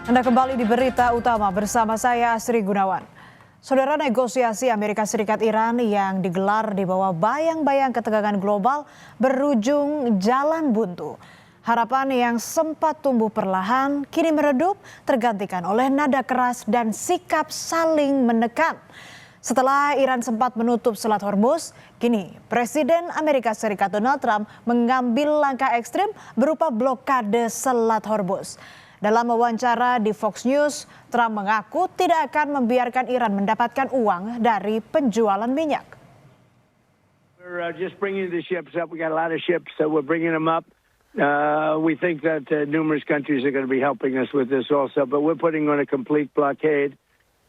Anda kembali di berita utama bersama saya Asri Gunawan. Saudara, negosiasi Amerika Serikat Iran yang digelar di bawah bayang-bayang ketegangan global berujung jalan buntu. Harapan yang sempat tumbuh perlahan kini meredup tergantikan oleh nada keras dan sikap saling menekan. Setelah Iran sempat menutup Selat Hormuz, kini Presiden Amerika Serikat Donald Trump mengambil langkah ekstrim berupa blokade Selat Hormuz. Dalam wawancara di Fox News, Trump mengaku tidak akan membiarkan Iran mendapatkan uang dari penjualan minyak. We're just bringing the ships up. We got a lot of ships, so we're bringing them up. We think that numerous countries are going to be helping us with this also, but we're putting on a complete blockade.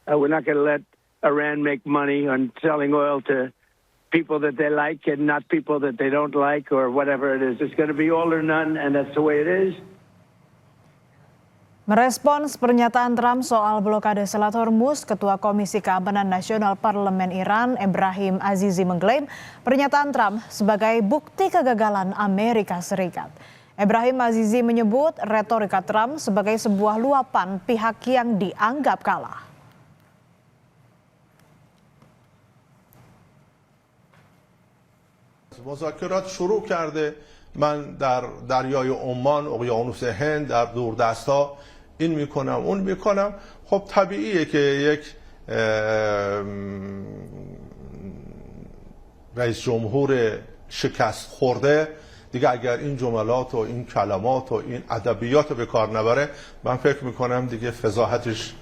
We're not going to let Iran make money on selling oil to people that they like and not people that they don't like or whatever it is. It's going to be all or none, and that's the way it is. Merespons pernyataan Trump soal blokade Selat Hormuz, Ketua Komisi Keamanan Nasional Parlemen Iran, Ebrahim Azizi, mengklaim pernyataan Trump sebagai bukti kegagalan Amerika Serikat. Ebrahim Azizi menyebut retorika Trump sebagai sebuah luapan pihak yang dianggap kalah. مذاکرات شروع کرده. من در دریای عمان، اقیانوس هند، در دوردست‌ها این میکنم اون میکنم. خب طبیعیه که یک رئیس جمهور شکست خورده دیگه اگر این جملات و این کلمات و این ادبیات رو به کار نبره، من فکر میکنم دیگه فضاحتش.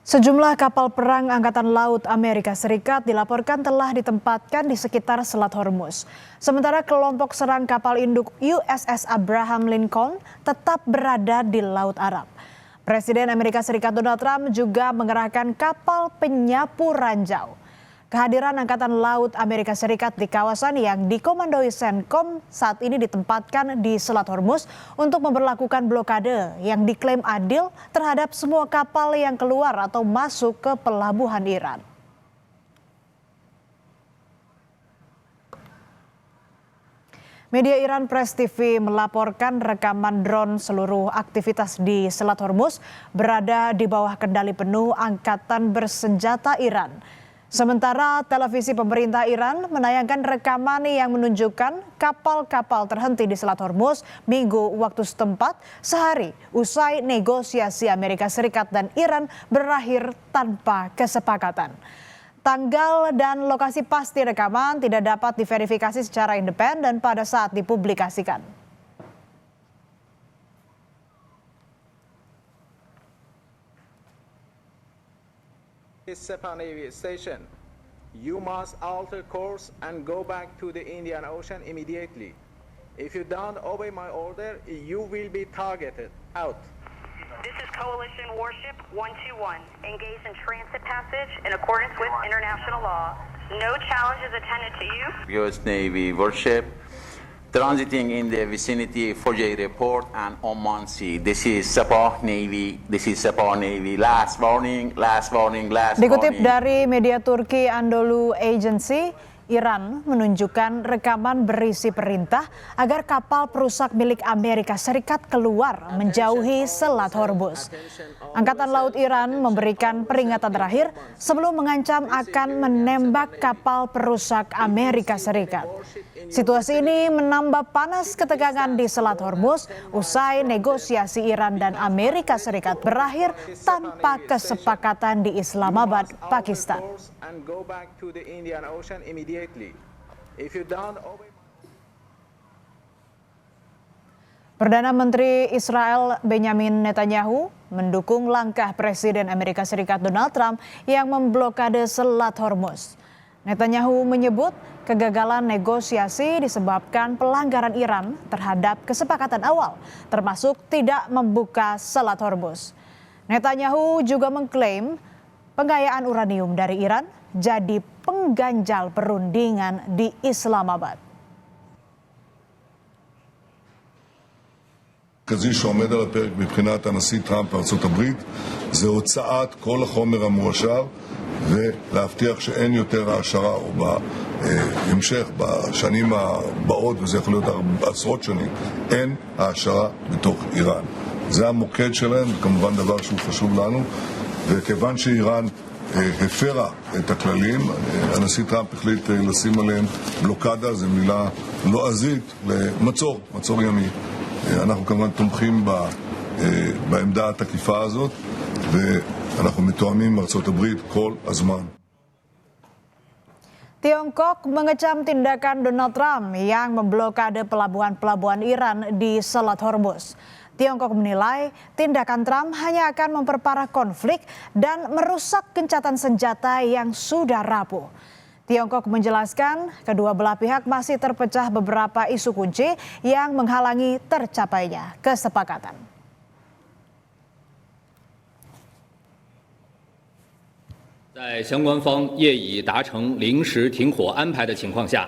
Sejumlah kapal perang Angkatan Laut Amerika Serikat dilaporkan telah ditempatkan di sekitar Selat Hormuz. Sementara kelompok serang kapal induk USS Abraham Lincoln tetap berada di Laut Arab. Presiden Amerika Serikat Donald Trump juga mengerahkan kapal penyapu ranjau. Kehadiran Angkatan Laut Amerika Serikat di kawasan yang dikomandoi CENTCOM saat ini ditempatkan di Selat Hormuz untuk memberlakukan blokade yang diklaim adil terhadap semua kapal yang keluar atau masuk ke pelabuhan Iran. Media Iran Press TV melaporkan rekaman drone seluruh aktivitas di Selat Hormuz berada di bawah kendali penuh Angkatan Bersenjata Iran. Sementara televisi pemerintah Iran menayangkan rekaman yang menunjukkan kapal-kapal terhenti di Selat Hormuz Minggu waktu setempat sehari usai negosiasi Amerika Serikat dan Iran berakhir tanpa kesepakatan. Tanggal dan lokasi pasti rekaman tidak dapat diverifikasi secara independen pada saat dipublikasikan. Sepah Navy Station, you must alter course and go back to the Indian Ocean immediately. If you don't obey my order, you will be targeted. Out. This is Coalition Warship 121, engaged in transit passage in accordance with international law. No challenge is attended to you. U.S. Navy warship transiting in the vicinity Fujay Port and Oman Sea. This is Sepah Navy. This is Sepah Navy. Last warning, last warning, last warning. Dikutip dari media Turki Anadolu Agency, Iran menunjukkan rekaman berisi perintah agar kapal perusak milik Amerika Serikat keluar menjauhi Selat Hormuz. Angkatan Laut Iran memberikan peringatan terakhir sebelum mengancam akan menembak kapal perusak Amerika Serikat. Situasi ini menambah panas ketegangan di Selat Hormuz usai negosiasi Iran dan Amerika Serikat berakhir tanpa kesepakatan di Islamabad, Pakistan. Perdana Menteri Israel Benjamin Netanyahu mendukung langkah Presiden Amerika Serikat Donald Trump yang memblokade Selat Hormuz. Netanyahu menyebut kegagalan negosiasi disebabkan pelanggaran Iran terhadap kesepakatan awal, termasuk tidak membuka Selat Hormuz. Netanyahu juga mengklaim pengayaan uranium dari Iran jadi pengganjal perundingan di Islamabad. המרכזי שעומד על הפרק מבחינת הנשיא טראמפ וארצות הברית זה הוצאת כל החומר המועשר ולהבטיח שאין יותר העשרה או בהמשך בשנים הבאות, וזה יכול להיות עשרות שנים, אין העשרה בתוך איראן. זה המוקד שלהם, כמובן דבר שהוא חשוב לנו, וכיוון שאיראן הפרה את הכללים, הנשיא טראמפ החליט לשים עליהם בלוקדה, זו מילה לועזית, מצור ימי. אנחנו כמובן תומכים בעמדה התקיפה הזאת, ואנחנו מתואמים עם ארצות הברית כל הזמן. Tiongkok mengecam tindakan Donald Trump yang memblokade pelabuhan-pelabuhan Iran di Selat Hormuz. Tiongkok menilai tindakan Trump hanya akan memperparah konflik dan merusak gencatan senjata yang sudah rapuh. Tiongkok menjelaskan kedua belah pihak masih terpecah beberapa isu kunci yang menghalangi tercapainya kesepakatan. 在相关方业已达成临时停火安排的情况下，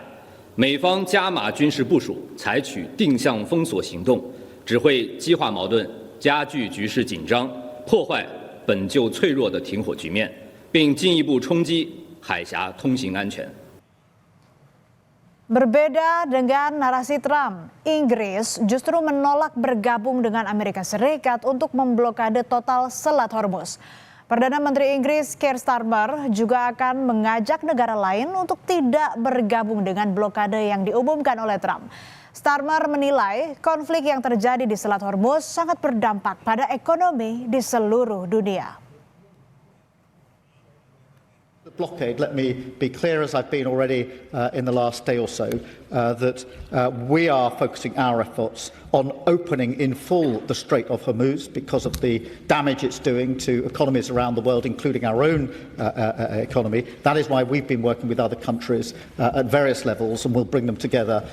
美方加码军事部署，采取定向封锁行动，只会激化矛盾，加剧局势紧张，破坏本就脆弱的停火局面，并进一步冲击海峡通行安全。 Berbeda dengan narasi Trump, Inggris justru menolak bergabung dengan Amerika Serikat untuk memblokade total Selat Hormuz. Perdana Menteri Inggris Keir Starmer juga akan mengajak negara lain untuk tidak bergabung dengan blokade yang diumumkan oleh Trump. Starmer menilai konflik yang terjadi di Selat Hormuz sangat berdampak pada ekonomi di seluruh dunia. The blockade, let me be clear, as I've been already in the last day or so, that we are focusing our efforts on opening in full the Strait of Hormuz because of the damage it's doing to economies around the world, including our own economy. That is why we've been working with other countries at various levels, and we'll bring them together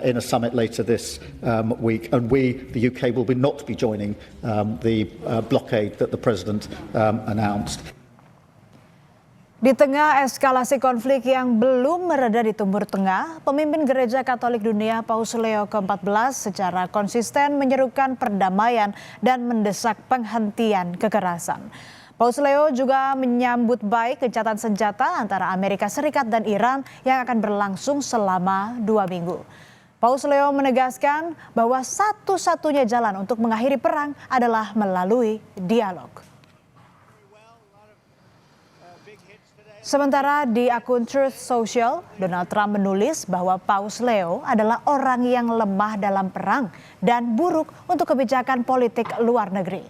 in a summit later this week. And we, the UK, will not be joining the blockade that the President announced. Di tengah eskalasi konflik yang belum mereda di Timur Tengah, pemimpin Gereja Katolik Dunia Paus Leo ke-14 secara konsisten menyerukan perdamaian dan mendesak penghentian kekerasan. Paus Leo juga menyambut baik gencatan senjata antara Amerika Serikat dan Iran yang akan berlangsung selama 2 minggu. Paus Leo menegaskan bahwa satu-satunya jalan untuk mengakhiri perang adalah melalui dialog. Sementara di akun Truth Social, Donald Trump menulis bahwa Paus Leo adalah orang yang lemah dalam perang dan buruk untuk kebijakan politik luar negeri.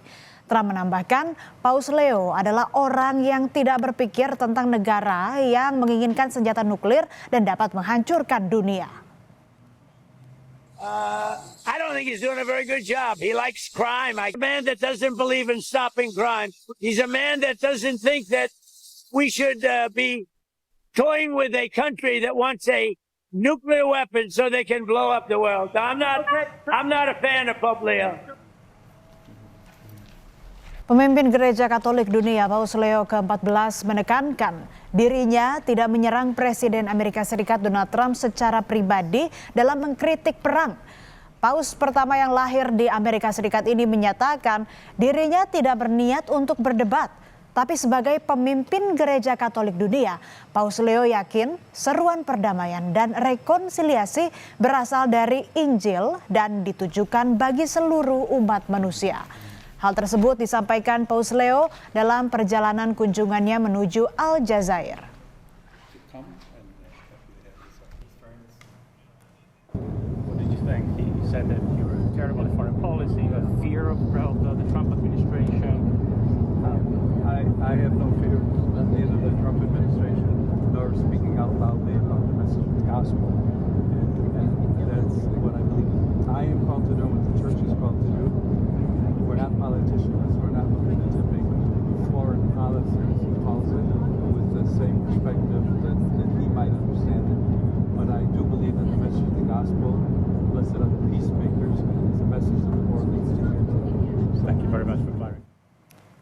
Trump menambahkan, Paus Leo adalah orang yang tidak berpikir tentang negara yang menginginkan senjata nuklir dan dapat menghancurkan dunia. I don't think he's doing a very good job. He likes crime. A man that doesn't believe in stopping crime. He's a man that doesn't think that we should be toying with a country that wants a nuclear weapon so they can blow up the world. I'm not a fan of Pope Leo. Pemimpin Gereja Katolik Dunia Paus Leo ke-14 menekankan dirinya tidak menyerang Presiden Amerika Serikat Donald Trump secara pribadi dalam mengkritik perang. Paus pertama yang lahir di Amerika Serikat ini menyatakan dirinya tidak berniat untuk berdebat. Tapi sebagai pemimpin Gereja Katolik Dunia, Paus Leo yakin seruan perdamaian dan rekonsiliasi berasal dari Injil dan ditujukan bagi seluruh umat manusia. Hal tersebut disampaikan Paus Leo dalam perjalanan kunjungannya menuju Aljazair. What did you think? He said that you were terrible at foreign policy, you had fear of the Trump administration. I have no fear of neither the Trump administration nor speaking out loudly about the message of the gospel. And that's what I believe. I am called to do what the church is called to do. We're not politicians. We're not looking to make foreign policy, as he calls it, with the same perspective that he might understand it. But I do believe in the message of the gospel. Blessed are the peacemakers. It's a message that the world needs to hear today. Thank you very much for clarifying.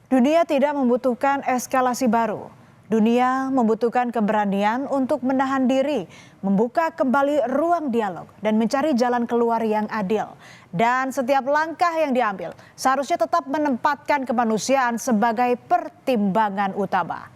Dunia tidak membutuhkan eskalasi baru. Dunia membutuhkan keberanian untuk menahan diri, membuka kembali ruang dialog, dan mencari jalan keluar yang adil. Dan setiap langkah yang diambil seharusnya tetap menempatkan kemanusiaan sebagai pertimbangan utama.